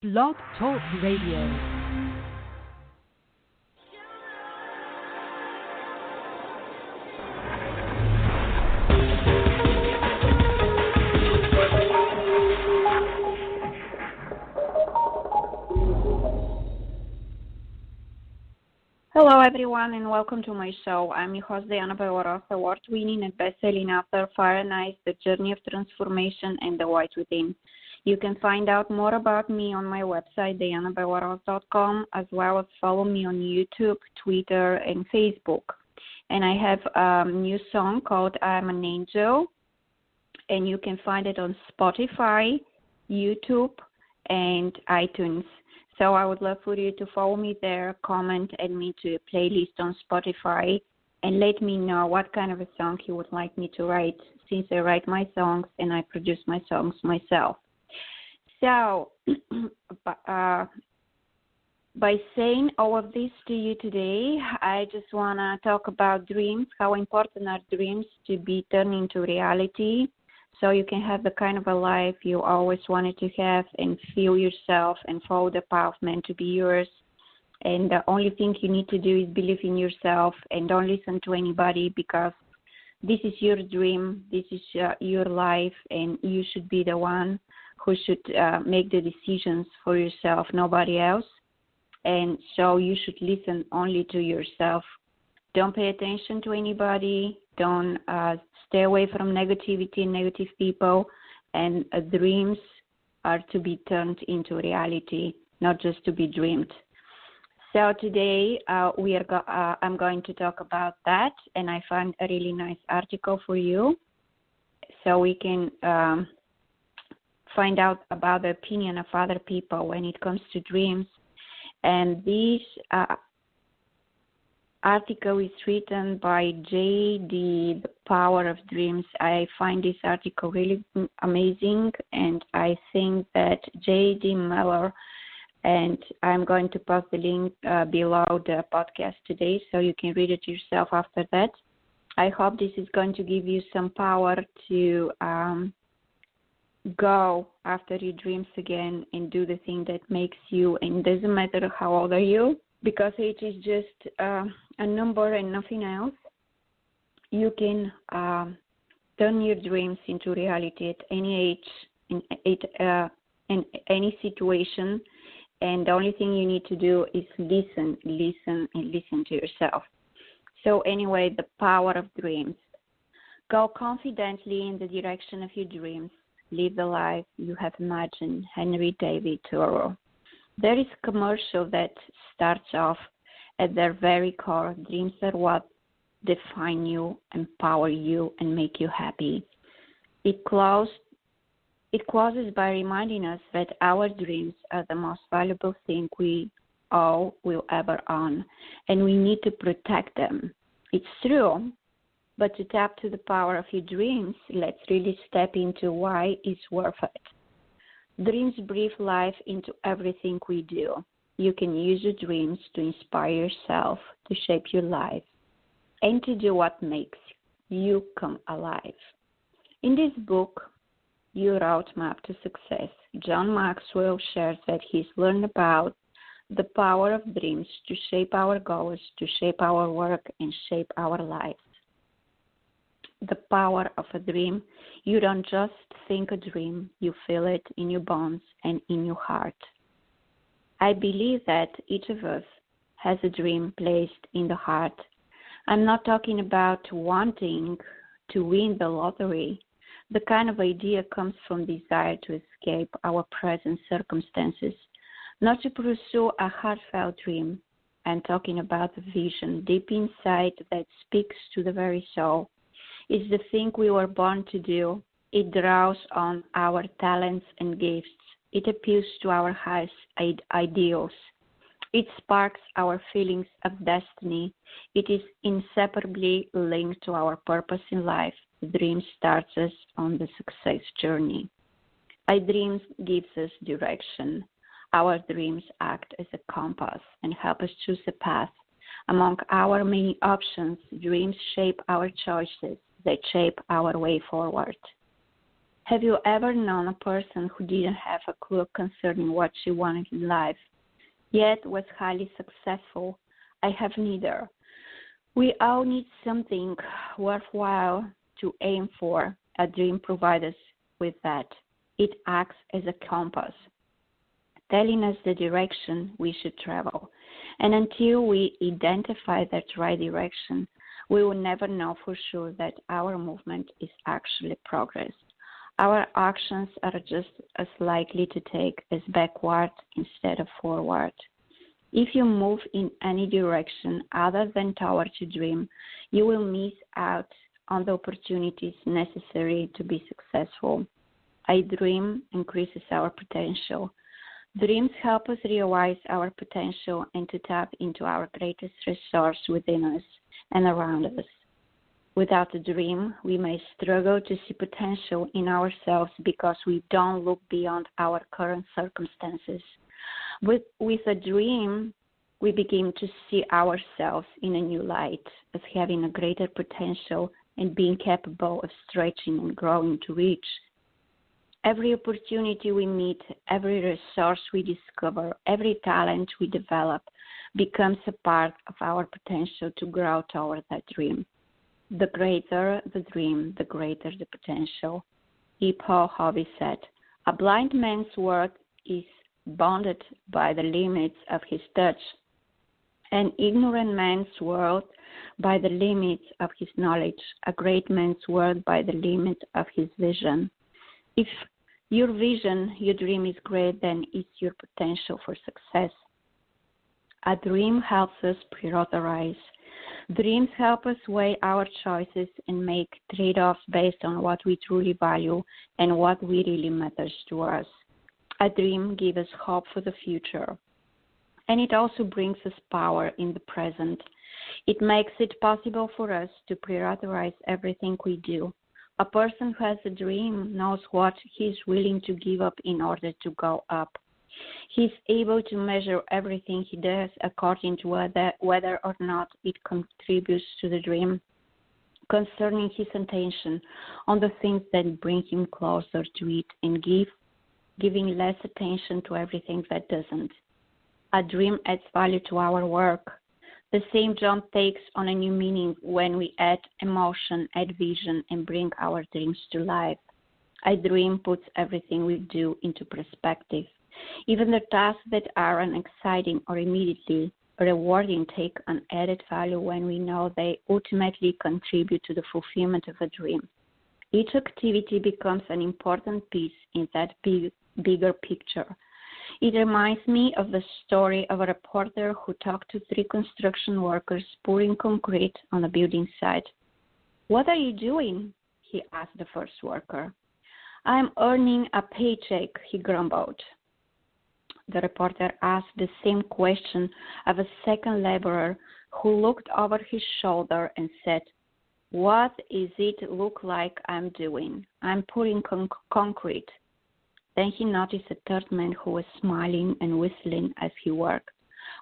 Blog Talk Radio. Hello, everyone, and welcome to my show. I'm your host, Diana Bellaros, award-winning and best-selling author, Fire and Ice, The Journey of Transformation, and The White Within. You can find out more about me on my website, dianabellaros.com, as well as follow me on YouTube, Twitter, and Facebook. And I have a new song called I'm an Angel, and you can find it on Spotify, YouTube, and iTunes. So I would love for you to follow me there, comment, add me to a playlist on Spotify, and let me know what kind of a song you would like me to write, since I write my songs and I produce my songs myself. So by saying all of this to you today, I just want to talk about dreams, how important are dreams to be turned into reality, so you can have the kind of a life you always wanted to have and feel yourself and follow the path meant to be yours. And the only thing you need to do is believe in yourself and don't listen to anybody, because this is your dream, this is your life, and you should be the one who should make the decisions for yourself, nobody else. And so you should listen only to yourself. Don't pay attention to anybody. Don't stay away from negativity and negative people. And dreams are to be turned into reality, not just to be dreamed. So today I'm going to talk about that, and I found a really nice article for you, so we can find out about the opinion of other people when it comes to dreams. And this article is written by J.D. The Power of Dreams. I find this article really amazing, and I think that J.D. Miller, and I'm going to post the link below the podcast today so you can read it yourself after that. I hope this is going to give you some power to go after your dreams again and do the thing that makes you, and it doesn't matter how old are you, because age is just a number and nothing else. You can turn your dreams into reality at any age, in any situation, and the only thing you need to do is listen to yourself. So anyway, the power of dreams. Go confidently in the direction of your dreams. Live the life you have imagined. Henry David Thoreau. There is a commercial that starts off at their very core. Dreams are what define you, empower you, and make you happy. It closes by reminding us that our dreams are the most valuable thing we all will ever own, and we need to protect them. It's true. But to tap to the power of your dreams, let's really step into why it's worth it. Dreams breathe life into everything we do. You can use your dreams to inspire yourself, to shape your life, and to do what makes you come alive. In this book, Your Roadmap to Success, John Maxwell shares that he's learned about the power of dreams to shape our goals, to shape our work, and shape our lives. The power of a dream. You don't just think a dream, you feel it in your bones and in your heart. I believe that each of us has a dream placed in the heart. I'm not talking about wanting to win the lottery. The kind of idea comes from desire to escape our present circumstances, not to pursue a heartfelt dream. I'm talking about a vision deep inside that speaks to the very soul. It's the thing we were born to do. It draws on our talents and gifts. It appeals to our highest ideals. It sparks our feelings of destiny. It is inseparably linked to our purpose in life. The dream starts us on the success journey. Our dreams gives us direction. Our dreams act as a compass and help us choose a path. Among our many options, dreams shape our choices. They shape our way forward. Have you ever known a person who didn't have a clue concerning what she wanted in life, yet was highly successful? I have neither. We all need something worthwhile to aim for. A dream provides us with that. It acts as a compass, telling us the direction we should travel. And until we identify that right direction, we will never know for sure that our movement is actually progress. Our actions are just as likely to take us backward instead of forward. If you move in any direction other than towards your dream, you will miss out on the opportunities necessary to be successful. A dream increases our potential. Dreams help us realize our potential and to tap into our greatest resource within us and around us. Without a dream, we may struggle to see potential in ourselves because we don't look beyond our current circumstances. With a dream, we begin to see ourselves in a new light as having a greater potential and being capable of stretching and growing to reach. Every opportunity we meet, every resource we discover, every talent we develop becomes a part of our potential to grow toward that dream. The greater the dream, the greater the potential. E. Paul Harvey said, "A blind man's world is bounded by the limits of his touch, an ignorant man's world by the limits of his knowledge, a great man's world by the limit of his vision." If your vision, your dream is great, then it's your potential for success. A dream helps us prioritize. Dreams help us weigh our choices and make trade-offs based on what we truly value and what really matters to us. A dream gives us hope for the future, and it also brings us power in the present. It makes it possible for us to prioritize everything we do. A person who has a dream knows what he's willing to give up in order to go up. He's able to measure everything he does according to whether or not it contributes to the dream, concerning his attention on the things that bring him closer to it and giving less attention to everything that doesn't. A dream adds value to our work. The same jump takes on a new meaning when we add emotion, add vision, and bring our dreams to life. A dream puts everything we do into perspective. Even the tasks that aren't exciting or immediately rewarding take an added value when we know they ultimately contribute to the fulfillment of a dream. Each activity becomes an important piece in that bigger picture. It reminds me of the story of a reporter who talked to 3 construction workers pouring concrete on a building site. "What are you doing?" he asked the first worker. "I'm earning a paycheck," he grumbled. The reporter asked the same question of a second laborer who looked over his shoulder and said, "What does it look like I'm doing? I'm pouring concrete." Then he noticed a third man who was smiling and whistling as he worked.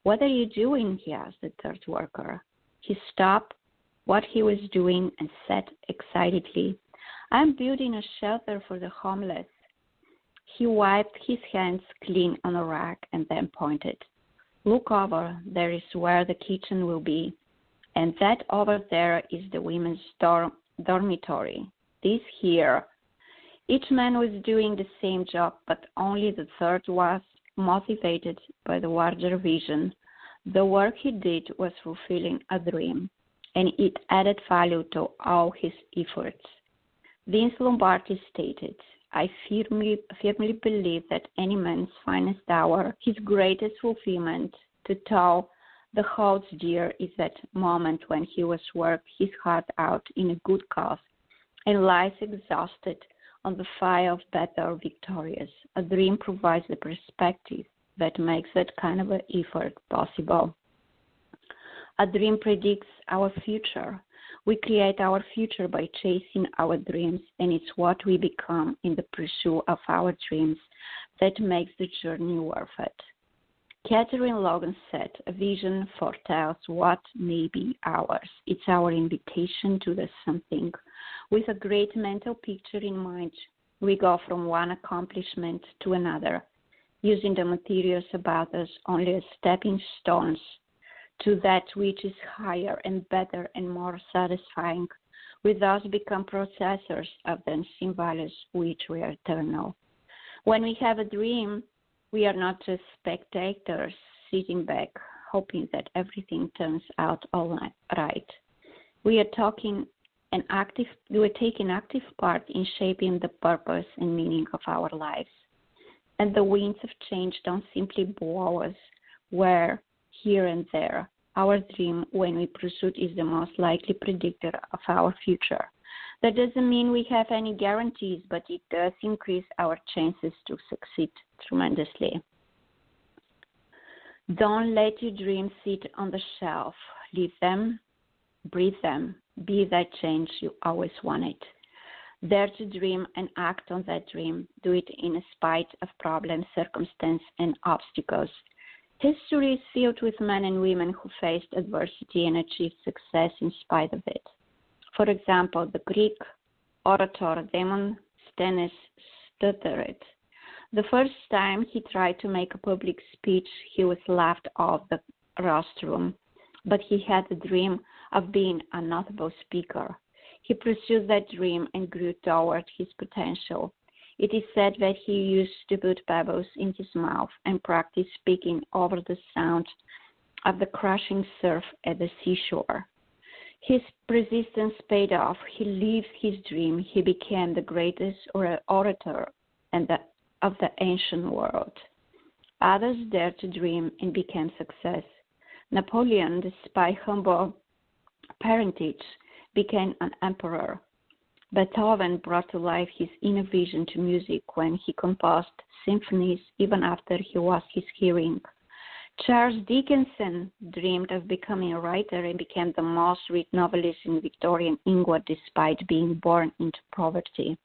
"What are you doing?" he asked the third worker. He stopped what he was doing and said excitedly, "I'm building a shelter for the homeless." He wiped his hands clean on a rack and then pointed. "Look over, there is where the kitchen will be. And that over there is the women's dormitory. This here." Each man was doing the same job, but only the third was motivated by the larger vision. The work he did was fulfilling a dream, and it added value to all his efforts. Vince Lombardi stated, "I firmly believe that any man's finest hour, his greatest fulfillment, to tell the holds dear, is that moment when he was worked his heart out in a good cause and lies exhausted on the fire of battle victorious." A dream provides the perspective that makes that kind of an effort possible. A dream predicts our future. We create our future by chasing our dreams, and it's what we become in the pursuit of our dreams that makes the journey worth it. Catherine Logan said, "A vision foretells what may be ours. It's our invitation to the something. With a great mental picture in mind, We go from one accomplishment to another, using the materials about us only as stepping stones to that which is higher and better and more satisfying. We thus become processors of the unseen values which we are eternal. When we have a dream, we are not just spectators sitting back, hoping that everything turns out all right. We are taking active part in shaping the purpose and meaning of our lives. And the winds of change don't simply blow us where, here and there. Our dream, when we pursue it, is the most likely predictor of our future. That doesn't mean we have any guarantees, but it does increase our chances to succeed tremendously. Don't let your dreams sit on the shelf. Live them, breathe them, be that change you always wanted. Dare to dream and act on that dream. Do it in spite of problems, circumstances, and obstacles. History is filled with men and women who faced adversity and achieved success in spite of it. For example, the Greek orator Demosthenes stuttered. The first time he tried to make a public speech, he was laughed off the rostrum, but he had a dream of being a notable speaker. He pursued that dream and grew toward his potential. It is said that he used to put pebbles in his mouth and practice speaking over the sound of the crashing surf at the seashore. His persistence paid off. He lived his dream. He became the greatest orator of the ancient world. Others dared to dream and became success. Napoleon, despite humble parentage, became an emperor. Beethoven brought to life his inner vision to music when he composed symphonies even after he lost his hearing. Charles Dickens dreamed of becoming a writer and became the most read novelist in Victorian England despite being born into poverty.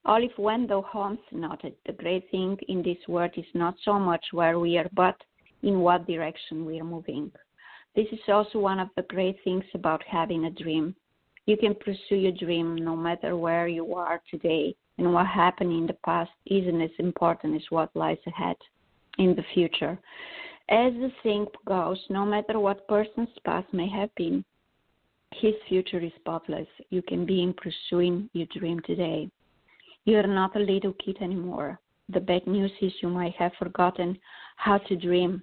Olive Wendell Holmes noted, the great thing in this world is not so much where we are, but in what direction we are moving. This is also one of the great things about having a dream. You can pursue your dream no matter where you are today, and what happened in the past isn't as important as what lies ahead in the future. As the saying goes, no matter what person's past may have been, his future is spotless. You can be in pursuing your dream today. You are not a little kid anymore. The bad news is you might have forgotten how to dream.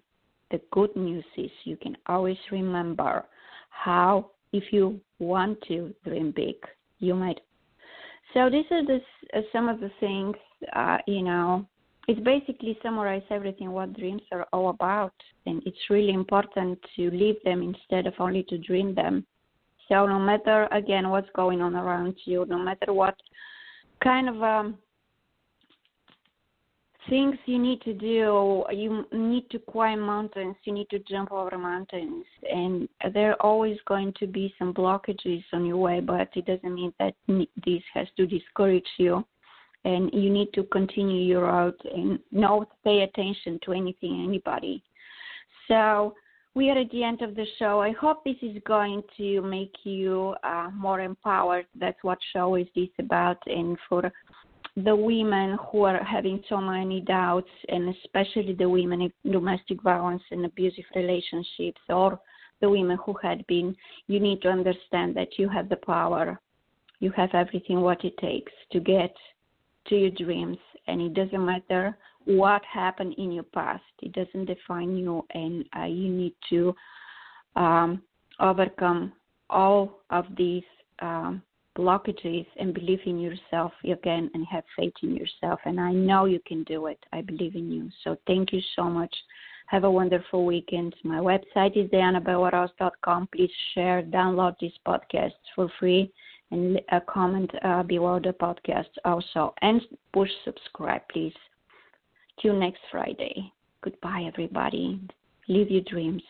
The good news is you can always remember how, if you want to dream big, you might. So these are some of the things, It's basically summarize everything what dreams are all about. And it's really important to live them instead of only to dream them. So no matter, again, what's going on around you, no matter what kind of things you need to do, you need to climb mountains, you need to jump over mountains, and there are always going to be some blockages on your way, but it doesn't mean that this has to discourage you, and you need to continue your route and not pay attention to anything, anybody. So we are at the end of the show. I hope this is going to make you more empowered. That's what show is this about, and for the women who are having so many doubts, and especially the women in domestic violence and abusive relationships, or the women who had been, you need to understand that you have the power. You have everything what it takes to get to your dreams, and it doesn't matter what happened in your past. It doesn't define you, and you need to overcome all of these blockages and believe in yourself again and have faith in yourself. And I know you can do it. I believe in you. So thank you so much. Have a wonderful weekend. My website is dianabelrose.com. Please share, download this podcast for free, and comment below the podcast also. And push subscribe, please. Till next Friday. Goodbye, everybody. Live your dreams.